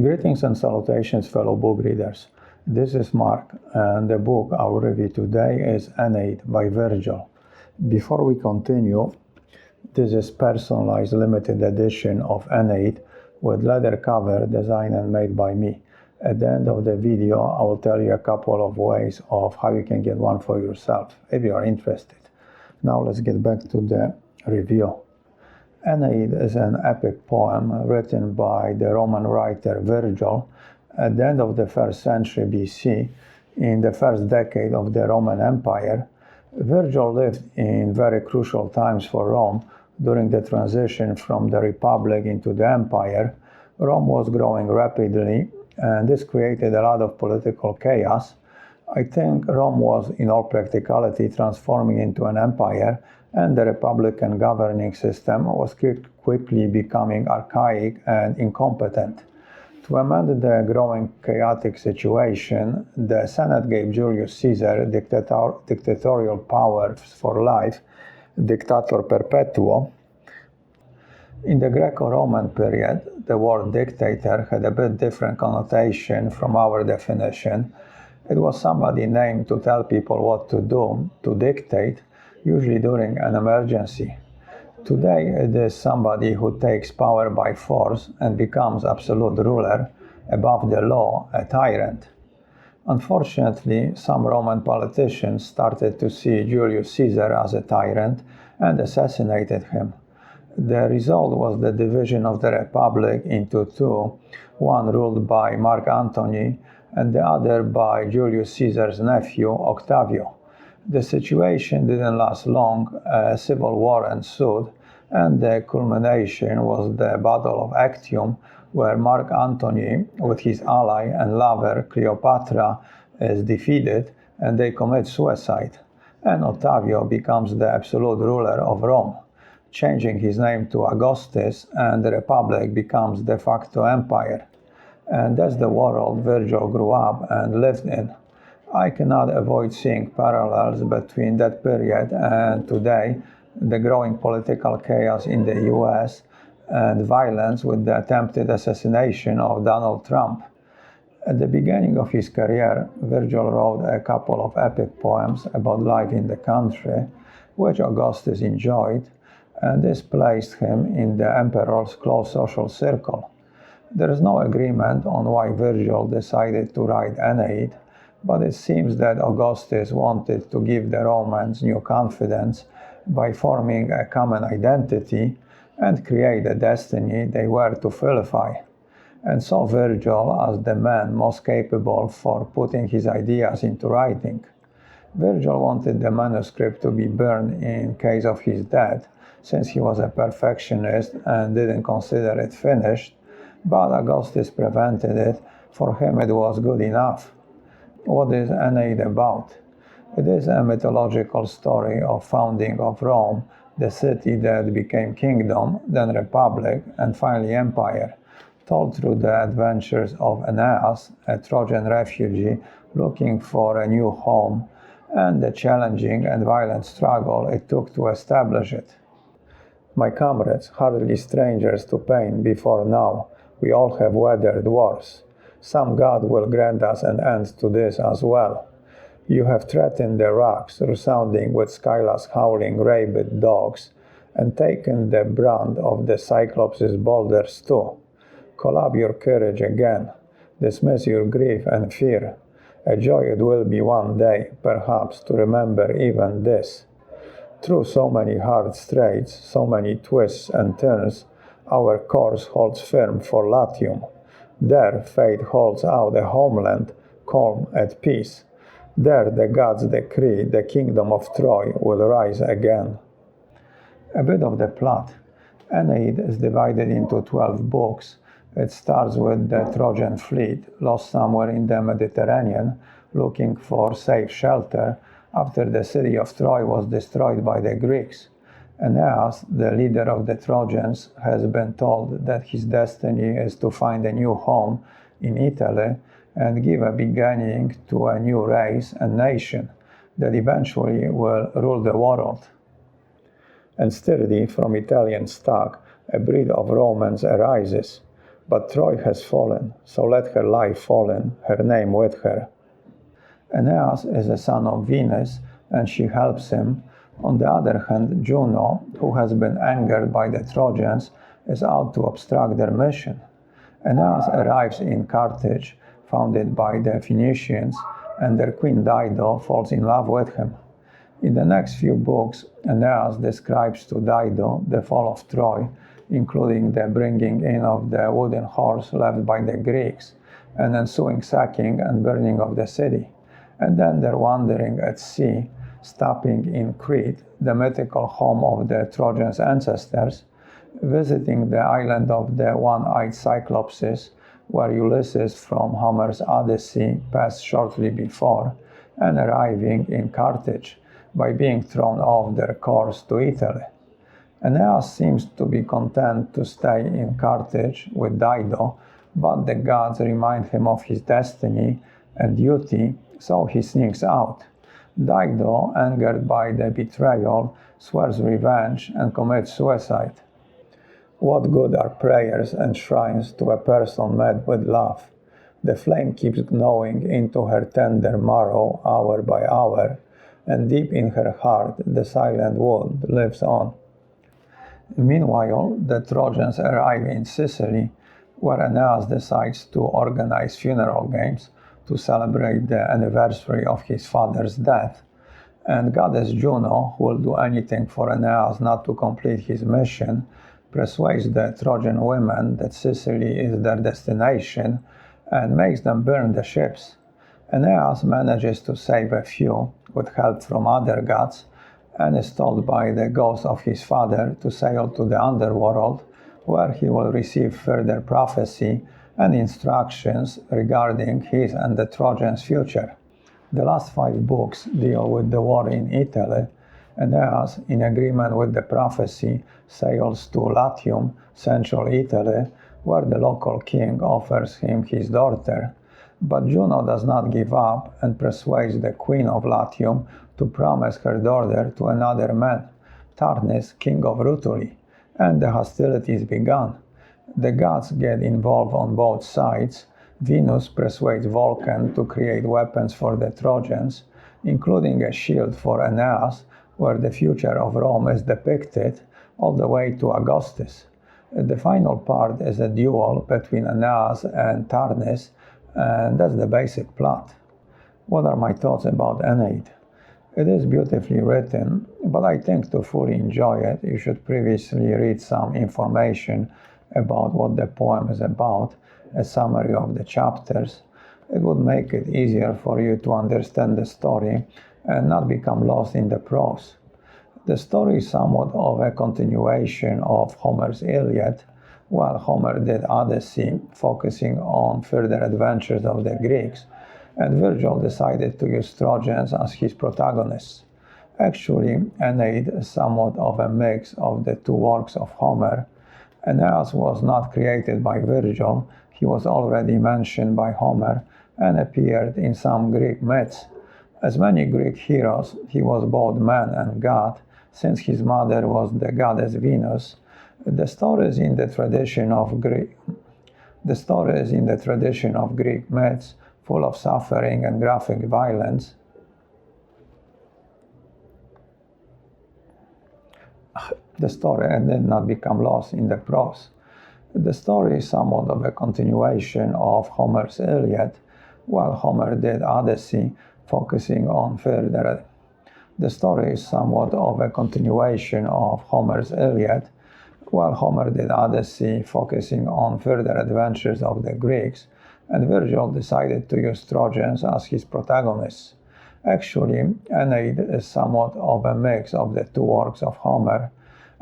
Greetings and salutations, fellow book readers. This is Mark, and the book I will review today is Aeneid by Virgil. Before we continue, this is personalized limited edition of Aeneid with leather cover designed and made by me. At the end of the video, I will tell you a couple of ways of how you can get one for yourself if you are interested. Now let's get back to the review. Aeneid is an epic poem written by the Roman writer Virgil at the end of the 1st century BC, in the first decade of the Roman Empire. Virgil lived in very crucial times for Rome during the transition from the Republic into the Empire. Rome was growing rapidly, and this created a lot of political chaos. I think Rome was, in all practicality, transforming into an empire, and the republican governing system was quickly becoming archaic and incompetent. To amend the growing chaotic situation, the Senate gave Julius Caesar dictatorial powers for life, dictator perpetuo. In the Greco-Roman period, the word dictator had a bit different connotation from our definition. It was somebody named to tell people what to do, to dictate, usually during an emergency. Today, it is somebody who takes power by force and becomes absolute ruler, above the law, a tyrant. Unfortunately, some Roman politicians started to see Julius Caesar as a tyrant and assassinated him. The result was the division of the Republic into two, one ruled by Mark Antony and the other by Julius Caesar's nephew, Octavio. The situation didn't last long. A civil war ensued, and the culmination was the Battle of Actium, where Mark Antony, with his ally and lover Cleopatra, is defeated, and they commit suicide. And Octavio becomes the absolute ruler of Rome, changing his name to Augustus, and the Republic becomes de facto empire. And that's the world Virgil grew up and lived in. I cannot avoid seeing parallels between that period and today, the growing political chaos in the US and violence with the attempted assassination of Donald Trump. At the beginning of his career, Virgil wrote a couple of epic poems about life in the country, which Augustus enjoyed, and this placed him in the emperor's close social circle. There is no agreement on why Virgil decided to write Aeneid, but it seems that Augustus wanted to give the Romans new confidence by forming a common identity and create a destiny they were to vilify, and saw Virgil as the man most capable for putting his ideas into writing. Virgil wanted the manuscript to be burned in case of his death, since he was a perfectionist and didn't consider it finished, but Augustus prevented it. For him it was good enough. What is Aeneid about? It is a mythological story of founding of Rome, the city that became kingdom, then republic, and finally empire, told through the adventures of Aeneas, a Trojan refugee looking for a new home, and the challenging and violent struggle it took to establish it. My comrades, hardly strangers to pain before now, we all have weathered wars. Some God will grant us an end to this as well. You have threatened the rocks, resounding with Scylla's howling rabid dogs, and taken the brunt of the Cyclops' boulders too. Call up your courage again. Dismiss your grief and fear. A joy it will be one day, perhaps, to remember even this. Through so many hard straits, so many twists and turns, our course holds firm for Latium. There fate holds out a homeland, calm at peace. There the gods decree the kingdom of Troy will rise again. A bit of the plot. Aeneid is divided into 12 books. It starts with the Trojan fleet, lost somewhere in the Mediterranean, looking for safe shelter after the city of Troy was destroyed by the Greeks. Aeneas, the leader of the Trojans, has been told that his destiny is to find a new home in Italy and give a beginning to a new race and nation that eventually will rule the world. And sturdy from Italian stock, a breed of Romans arises. But Troy has fallen, so let her lie fallen, her name with her. Aeneas is a son of Venus, and she helps him. On the other hand, Juno, who has been angered by the Trojans, is out to obstruct their mission. Aeneas arrives in Carthage, founded by the Phoenicians, and their queen Dido falls in love with him. In the next few books, Aeneas describes to Dido the fall of Troy, including the bringing in of the wooden horse left by the Greeks, and ensuing sacking and burning of the city, and then their wandering at sea, stopping in Crete, the mythical home of the Trojans' ancestors, visiting the island of the one-eyed Cyclopses, where Ulysses from Homer's Odyssey passed shortly before, and arriving in Carthage by being thrown off their course to Italy. Aeneas seems to be content to stay in Carthage with Dido, but the gods remind him of his destiny and duty, so he sneaks out. Dido, angered by the betrayal, swears revenge and commits suicide. What good are prayers and shrines to a person mad with love? The flame keeps gnawing into her tender marrow hour by hour, and deep in her heart the silent wound lives on. Meanwhile, the Trojans arrive in Sicily, where Aeneas decides to organize funeral games to celebrate the anniversary of his father's death, and goddess Juno, who will do anything for Aeneas not to complete his mission, persuades the Trojan women that Sicily is their destination and makes them burn the ships. Aeneas manages to save a few, with help from other gods, and is told by the ghost of his father to sail to the underworld, where he will receive further prophecy and instructions regarding his and the Trojans' future. The last 5 books deal with the war in Italy. Aeneas, in agreement with the prophecy, sails to Latium, central Italy, where the local king offers him his daughter. But Juno does not give up and persuades the queen of Latium to promise her daughter to another man, Turnus, king of Rutuli, and the hostilities began. The gods get involved on both sides. Venus persuades Vulcan to create weapons for the Trojans, including a shield for Aeneas, where the future of Rome is depicted, all the way to Augustus. The final part is a duel between Aeneas and Turnus, and that's the basic plot. What are my thoughts about Aeneid? It is beautifully written, but I think to fully enjoy it, you should previously read some information about what the poem is about, a summary of the chapters. It would make it easier for you to understand the story and not become lost in the prose. The story is somewhat of a continuation of Homer's Iliad, while Homer did Odyssey, focusing on further adventures of the Greeks, and Virgil decided to use Trojans as his protagonists. Actually, Aeneid is somewhat of a mix of the 2 works of Homer. Aeneas was not created by Virgil, he was already mentioned by Homer and appeared in some Greek myths. As many Greek heroes, he was both man and god, since his mother was the goddess Venus. The stories in the tradition of Greek myths, full of suffering and graphic violence. The story did not become lost in the prose. The story is somewhat of a continuation of Homer's Iliad, while Homer did Odyssey, focusing on further. The story is somewhat of a continuation of Homer's Iliad, while Homer did Odyssey, focusing on further adventures of the Greeks, and Virgil decided to use Trojans as his protagonists. Actually, Aeneid is somewhat of a mix of the 2 works of Homer.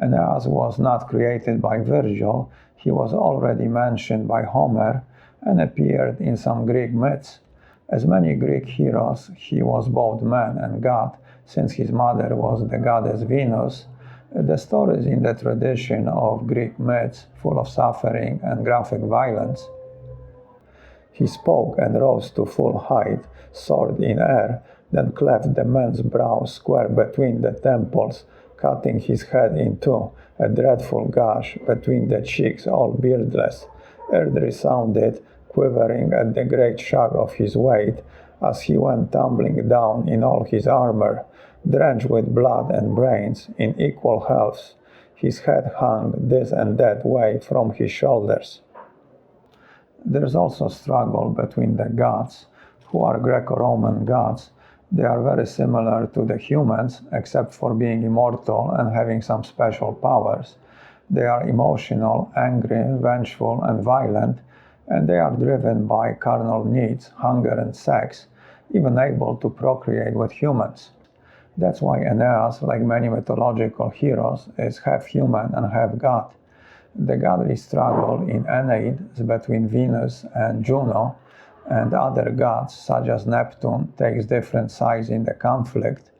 Aeneas was not created by Virgil, he was already mentioned by Homer and appeared in some Greek myths. As many Greek heroes, he was both man and god, since his mother was the goddess Venus. The stories in the tradition of Greek myths, full of suffering and graphic violence. He spoke and rose to full height, soared in air, then cleft the man's brow square between the temples, cutting his head in 2, a dreadful gash between the cheeks all beardless. Earth resounded, quivering at the great shock of his weight, as he went tumbling down in all his armor, drenched with blood and brains, in equal halves. His head hung this and that way from his shoulders. There's also struggle between the gods, who are Greco-Roman gods. They are very similar to the humans, except for being immortal and having some special powers. They are emotional, angry, vengeful, and violent, and they are driven by carnal needs, hunger, and sex, even able to procreate with humans. That's why Aeneas, like many mythological heroes, is half human and half god. The godly struggle in Aeneid is between Venus and Juno, and other gods, such as Neptune, takes different sides in the conflict.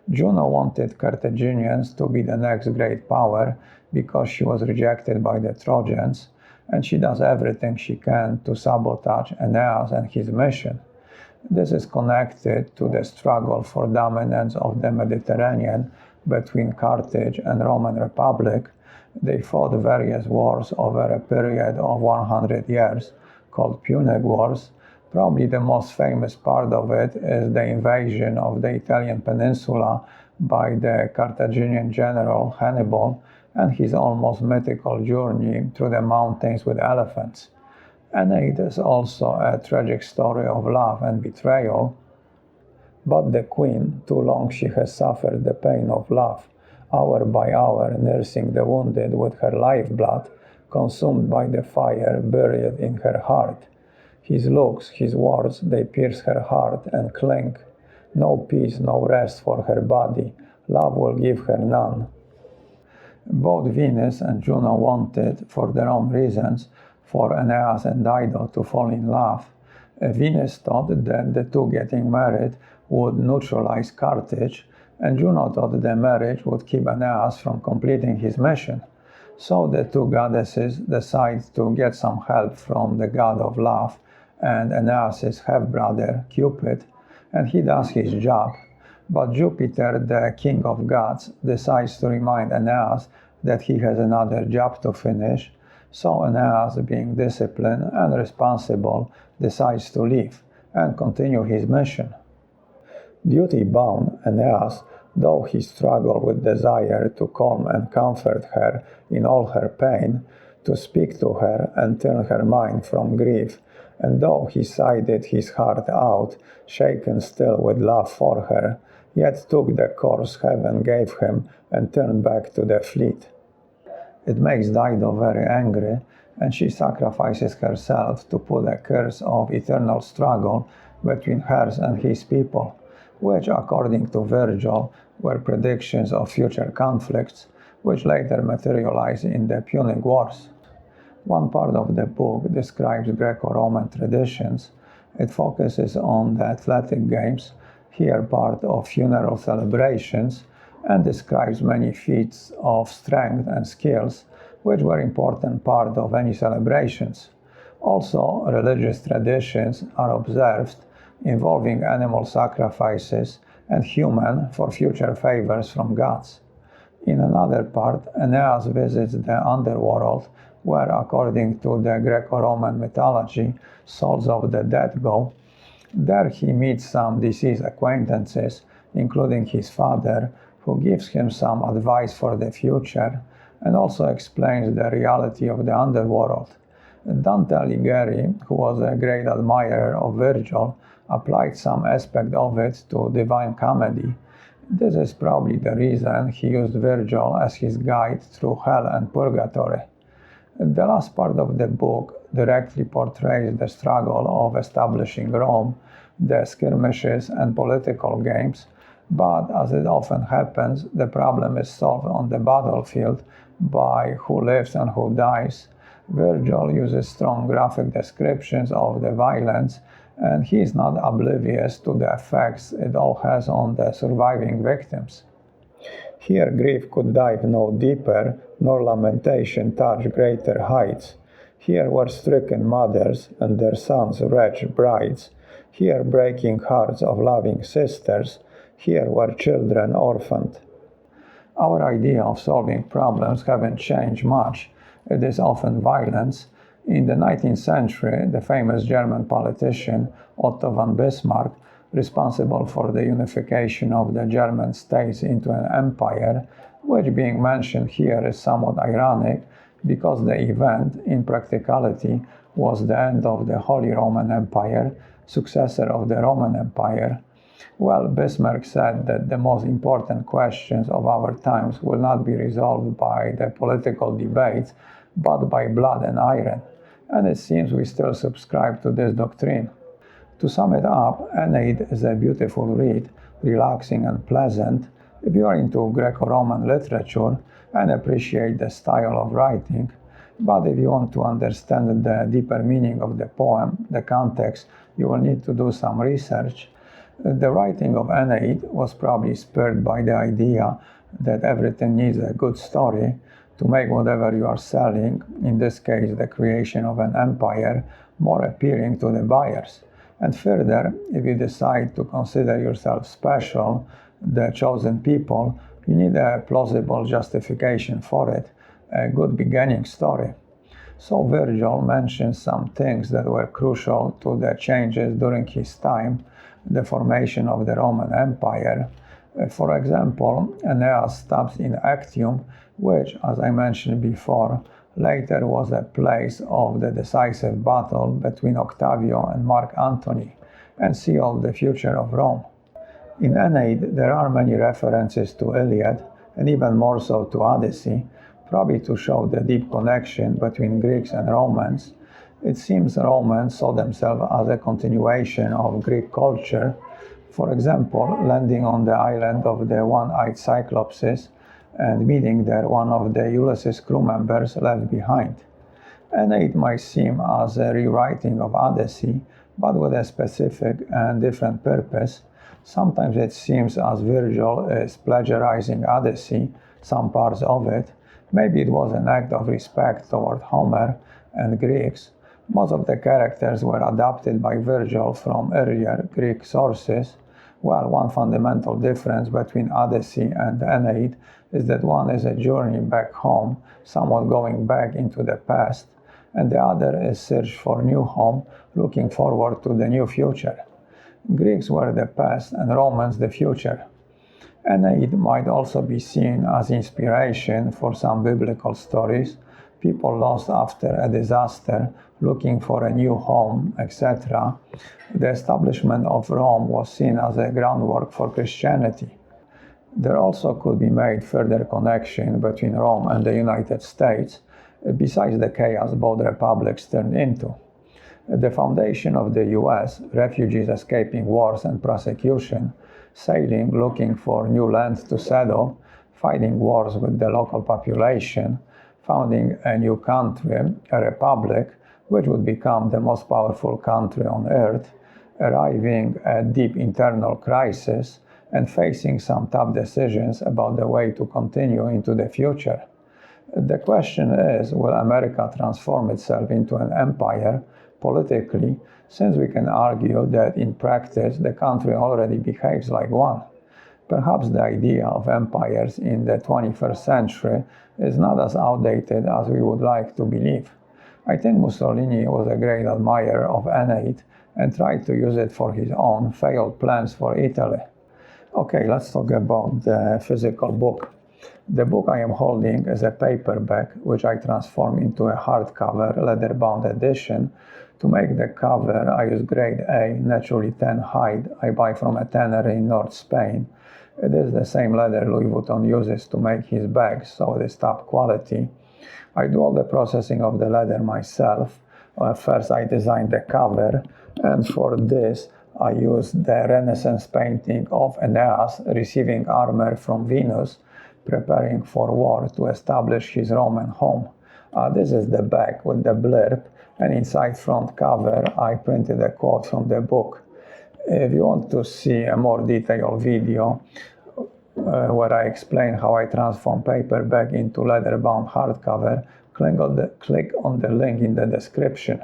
Juno wanted Carthaginians to be the next great power because she was rejected by the Trojans, and she does everything she can to sabotage Aeneas and his mission. This is connected to the struggle for dominance of the Mediterranean between Carthage and Roman Republic. They fought various wars over a period of 100 years, called Punic Wars. Probably the most famous part of it is the invasion of the Italian peninsula by the Carthaginian general Hannibal and his almost mythical journey through the mountains with elephants. Aeneid is also a tragic story of love and betrayal, but the queen, too long she has suffered the pain of love, hour by hour nursing the wounded with her lifeblood, consumed by the fire buried in her heart. His looks, his words, they pierce her heart and cling. No peace, no rest for her body. Love will give her none. Both Venus and Juno wanted, for their own reasons, for Aeneas and Dido to fall in love. Venus thought that the two getting married would neutralize Carthage, and Juno thought the marriage would keep Aeneas from completing his mission. So the two goddesses decide to get some help from the god of love and Aeneas' half-brother Cupid, and he does his job. But Jupiter, the king of gods, decides to remind Aeneas that he has another job to finish, so Aeneas, being disciplined and responsible, decides to leave and continue his mission. Duty-bound, Aeneas, though he struggled with desire to calm and comfort her in all her pain, to speak to her and turn her mind from grief, and though he sighed his heart out, shaken still with love for her, yet took the course heaven gave him and turned back to the fleet. It makes Dido very angry, and she sacrifices herself to put a curse of eternal struggle between hers and his people, which, according to Virgil, were predictions of future conflicts, which later materialize in the Punic Wars. One part of the book describes Greco-Roman traditions. It focuses on the athletic games, here part of funeral celebrations, and describes many feats of strength and skills, which were important part of any celebrations. Also, religious traditions are observed involving animal sacrifices and human for future favors from gods. In another part, Aeneas visits the underworld, where, according to the Greco-Roman mythology, souls of the dead go. There he meets some deceased acquaintances, including his father, who gives him some advice for the future, and also explains the reality of the underworld. Dante Alighieri, who was a great admirer of Virgil, applied some aspect of it to Divine Comedy. This is probably the reason he used Virgil as his guide through hell and purgatory. The last part of the book directly portrays the struggle of establishing Rome, the skirmishes and political games, but as it often happens, the problem is solved on the battlefield by who lives and who dies. Virgil uses strong graphic descriptions of the violence, and he is not oblivious to the effects it all has on the surviving victims. Here grief could dive no deeper, nor lamentation touch greater heights. Here were stricken mothers and their sons' wretched brides. Here breaking hearts of loving sisters. Here were children orphaned. Our idea of solving problems haven't changed much. It is often violence, In the 19th century, the famous German politician Otto von Bismarck, responsible for the unification of the German states into an empire, which being mentioned here is somewhat ironic because the event, in practicality, was the end of the Holy Roman Empire, successor of the Roman Empire. Well, Bismarck said that the most important questions of our times will not be resolved by the political debates, but by blood and iron. And it seems we still subscribe to this doctrine. To sum it up, Aeneid is a beautiful read, relaxing and pleasant. If you are into Greco-Roman literature and appreciate the style of writing, but if you want to understand the deeper meaning of the poem, the context, you will need to do some research. The writing of Aeneid was probably spurred by the idea that everything needs a good story to make whatever you are selling, in this case the creation of an empire, more appealing to the buyers. And further, if you decide to consider yourself special, the chosen people, you need a plausible justification for it, a good beginning story. So Virgil mentions some things that were crucial to the changes during his time, the formation of the Roman Empire. For example, Aeneas stops in Actium, which, as I mentioned before, later was a place of the decisive battle between Octavio and Mark Antony, and sealed the future of Rome. In Aeneid, there are many references to Iliad, and even more so to Odyssey, probably to show the deep connection between Greeks and Romans. It seems Romans saw themselves as a continuation of Greek culture, for example, landing on the island of the one-eyed Cyclopses and meeting there one of the Ulysses crew members left behind. Aeneid might seem as a rewriting of Odyssey, but with a specific and different purpose. Sometimes it seems as Virgil is plagiarizing Odyssey, some parts of it. Maybe it was an act of respect toward Homer and Greeks. Most of the characters were adapted by Virgil from earlier Greek sources. Well, one fundamental difference between Odyssey and Aeneid is that one is a journey back home, somewhat going back into the past, and the other is search for new home, looking forward to the new future. Greeks were the past and Romans the future. Aeneid might also be seen as inspiration for some biblical stories, people lost after a disaster, looking for a new home, etc. The establishment of Rome was seen as a groundwork for Christianity. There also could be made further connection between Rome and the United States, besides the chaos both republics turned into. The foundation of the US, refugees escaping wars and persecution, sailing looking for new land to settle, fighting wars with the local population, founding a new country, a republic, which would become the most powerful country on earth, arriving at deep internal crisis, and facing some tough decisions about the way to continue into the future. The question is, will America transform itself into an empire politically, since we can argue that in practice the country already behaves like one? Perhaps the idea of empires in the 21st century is not as outdated as we would like to believe. I think Mussolini was a great admirer of Aeneid and tried to use it for his own failed plans for Italy. Okay, let's talk about the physical book. The book I am holding is a paperback, which I transformed into a hardcover, leather-bound edition. To make the cover, I use grade A, naturally tan hide I buy from a tanner in North Spain. It is the same leather Louis Vuitton uses to make his bags, so it is top quality. I do all the processing of the leather myself. First I designed the cover, and for this I used the Renaissance painting of Aeneas receiving armor from Venus, preparing for war to establish his Roman home. This is the back with the blurb, and inside front cover I printed a quote from the book. If you want to see a more detailed video where I explain how I transform paperback into leather-bound hardcover, click on the link in the description.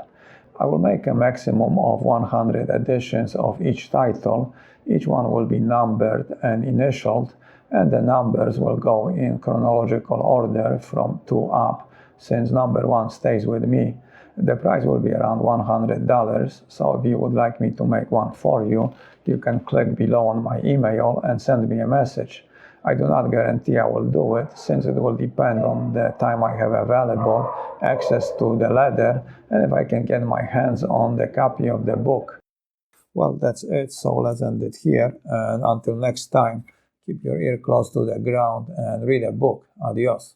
I will make a maximum of 100 editions of each title. Each one will be numbered and initialed, and the numbers will go in chronological order from 2 up, since number 1 stays with me. The price will be around $100, so if you would like me to make one for you, you can click below on my email and send me a message. I do not guarantee I will do it, since it will depend on the time I have available, access to the leather, and if I can get my hands on the copy of the book. Well, that's it, so let's end it here, and until next time, keep your ear close to the ground and read a book. Adios.